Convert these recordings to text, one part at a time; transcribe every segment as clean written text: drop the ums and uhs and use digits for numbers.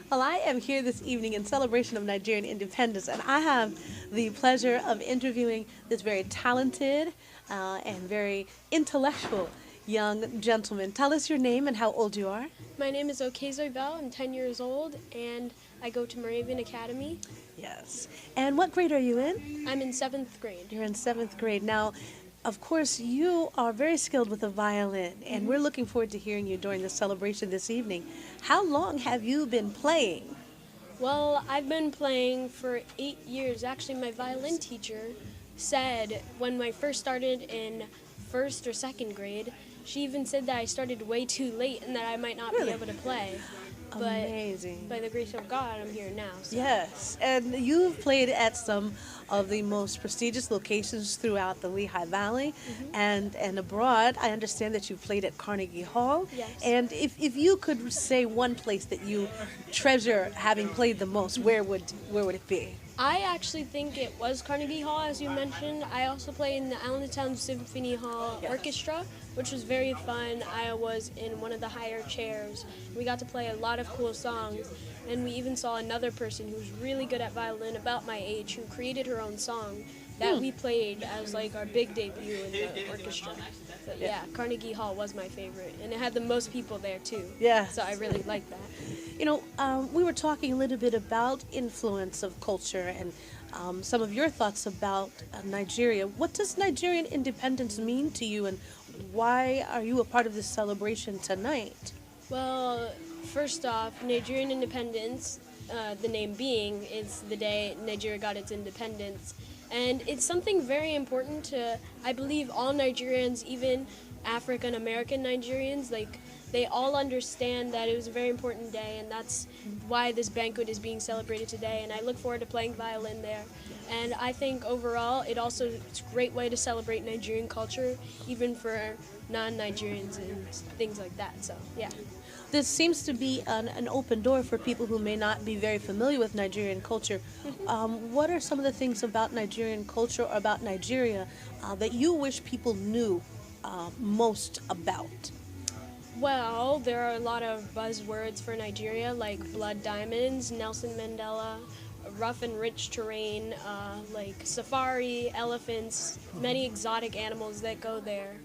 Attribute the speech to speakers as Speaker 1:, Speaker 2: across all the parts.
Speaker 1: Well, I am here this evening in celebration of Nigerian independence, and I have the pleasure of interviewing this very talented and very intellectual young gentleman. Tell us your name and how old you are.
Speaker 2: My name is Okeyzua. I'm 10 years old and I go to Moravian Academy.
Speaker 1: Yes. And what grade are you in?
Speaker 2: I'm in 7th grade.
Speaker 1: You're in seventh grade. Now, of course, you are very skilled with the violin, and we're looking forward to hearing you during the celebration this evening. How long have you been playing?
Speaker 2: Well, I've been playing for 8 years. Actually, my violin teacher said when I first started in 1st or 2nd grade, she even said that I started way too late and that I might not
Speaker 1: Really?
Speaker 2: be able to play.
Speaker 1: Amazing.
Speaker 2: By the grace of God, I'm here now. So.
Speaker 1: Yes, and you've played at some of the most prestigious locations throughout the Lehigh Valley and abroad. I understand that you've played at Carnegie Hall.
Speaker 2: Yes.
Speaker 1: And if you could say one place that you treasure having played the most, where would it be?
Speaker 2: I actually think it was Carnegie Hall, as you mentioned. I also played in the Allentown Symphony Hall Orchestra, which was very fun. I was in one of the higher chairs. We got to play a lot of cool songs, and we even saw another person who's really good at violin, about my age, who created her own song that we played as like our big debut in the orchestra. But yeah, Carnegie Hall was my favorite, and it had the most people there too.
Speaker 1: Yeah.
Speaker 2: So I really liked that.
Speaker 1: You know, we were talking a little bit about influence of culture and some of your thoughts about Nigeria. What does Nigerian independence mean to you, and why are you a part of this celebration tonight?
Speaker 2: Well, first off, Nigerian independence, the name being, it's the day Nigeria got its independence. And it's something very important to, I believe, all Nigerians, even African American Nigerians, like, they all understand that it was a very important day, and that's why this banquet is being celebrated today. And I look forward to playing violin there. And I think overall, it's a great way to celebrate Nigerian culture, even for non-Nigerians and things like that. So, yeah.
Speaker 1: This seems to be an open door for people who may not be very familiar with Nigerian culture. What are some of the things about Nigerian culture or about Nigeria that you wish people knew most about?
Speaker 2: Well, there are a lot of buzzwords for Nigeria, like blood diamonds, Nelson Mandela, rough and rich terrain, like safari, elephants, many exotic animals that go there.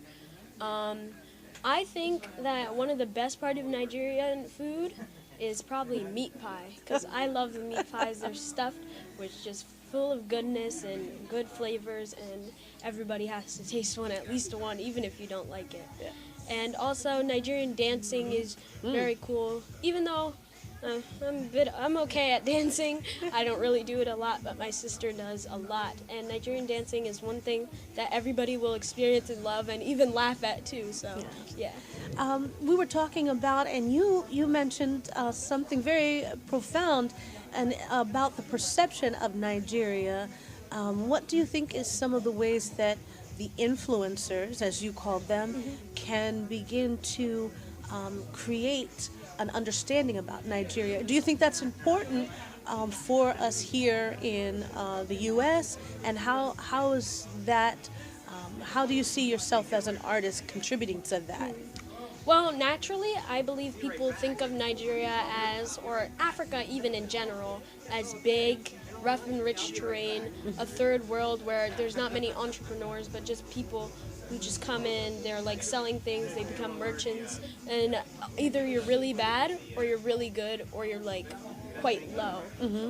Speaker 2: I think that one of the best part of Nigerian food is probably meat pie, because I love the meat pies. They're stuffed with just full of goodness and good flavors, and everybody has to taste one, at least one, even if you don't like it.
Speaker 1: Yeah.
Speaker 2: And also Nigerian dancing is very cool, even though I'm okay at dancing. I don't really do it a lot, but my sister does a lot. And Nigerian dancing is one thing that everybody will experience and love and even laugh at too. So, yeah.
Speaker 1: We were talking about, and you mentioned something very profound and about the perception of Nigeria. What do you think is some of the ways that the influencers, as you called them, can begin to create an understanding about Nigeria? Do you think that's important for us here in the U.S.? And how is that? How do you see yourself as an artist contributing to that?
Speaker 2: Well, naturally, I believe people think of Nigeria as, or Africa even in general, as big, rough and rich terrain, a third world where there's not many entrepreneurs, but just people who just come in, they're like selling things, they become merchants, and either you're really bad, or you're really good, or you're like quite low.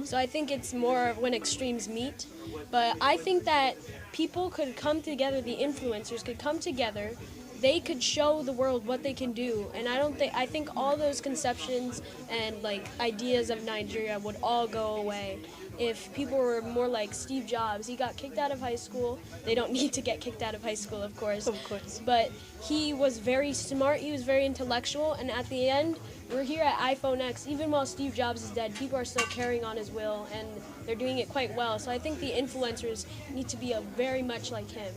Speaker 2: So I think it's more when extremes meet. But I think that people could come together, the influencers could come together, they could show the world what they can do, and I think all those conceptions and like ideas of Nigeria would all go away if people were more like Steve Jobs. He got kicked out of high school. They don't need to get kicked out of high school, of course.
Speaker 1: Of course.
Speaker 2: But he was very smart, he was very intellectual, and at the end, we're here at iPhone X. Even while Steve Jobs is dead, people are still carrying on his will, and they're doing it quite well. So I think the influencers need to be very much like him.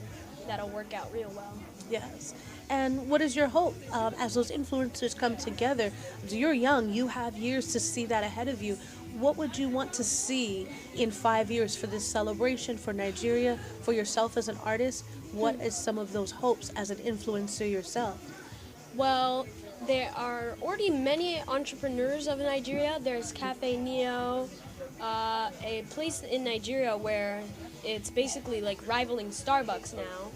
Speaker 2: That'll work out real well.
Speaker 1: Yes. And what is your hope as those influencers come together? You're young, you have years to see that ahead of you. What would you want to see in 5 years for this celebration, for Nigeria, for yourself as an artist? What is some of those hopes as an influencer yourself?
Speaker 2: Well, there are already many entrepreneurs of Nigeria. There's Cafe Neo, a place in Nigeria where it's basically like rivaling Starbucks now.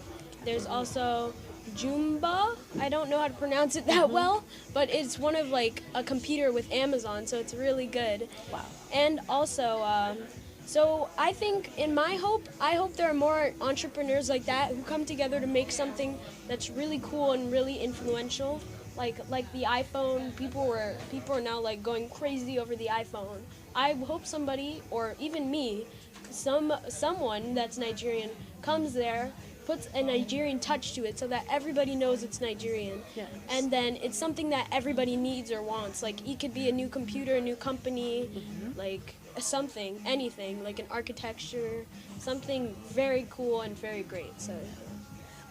Speaker 2: There's also Joomba. I don't know how to pronounce it that well, but it's one of like a computer with Amazon, so it's really good.
Speaker 1: Wow.
Speaker 2: And also, so I think I hope there are more entrepreneurs like that who come together to make something that's really cool and really influential. Like the iPhone, people are now like going crazy over the iPhone. I hope somebody, or even me, someone that's Nigerian comes there, puts a Nigerian touch to it so that everybody knows it's Nigerian.
Speaker 1: Yes.
Speaker 2: And then it's something that everybody needs or wants. Like it could be a new computer, a new company, like something, anything, like an architecture, something very cool and very great. So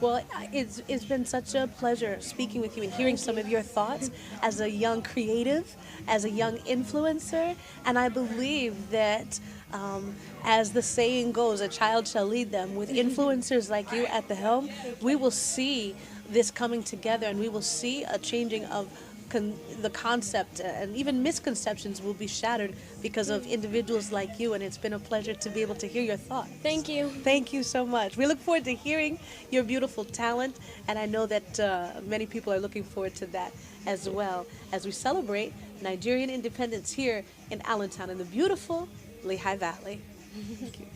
Speaker 1: Well, it's been such a pleasure speaking with you and hearing some of your thoughts as a young creative, as a young influencer. And I believe that, as the saying goes, a child shall lead them. With influencers like you at the helm, we will see this coming together, and we will see a changing of the concept, and even misconceptions will be shattered because of individuals like you, and it's been a pleasure to be able to hear your thoughts.
Speaker 2: thank you.
Speaker 1: Thank you so much. We look forward to hearing your beautiful talent, and I know that many people are looking forward to that as well as we celebrate Nigerian independence here in Allentown in the beautiful Lehigh Valley. Thank you.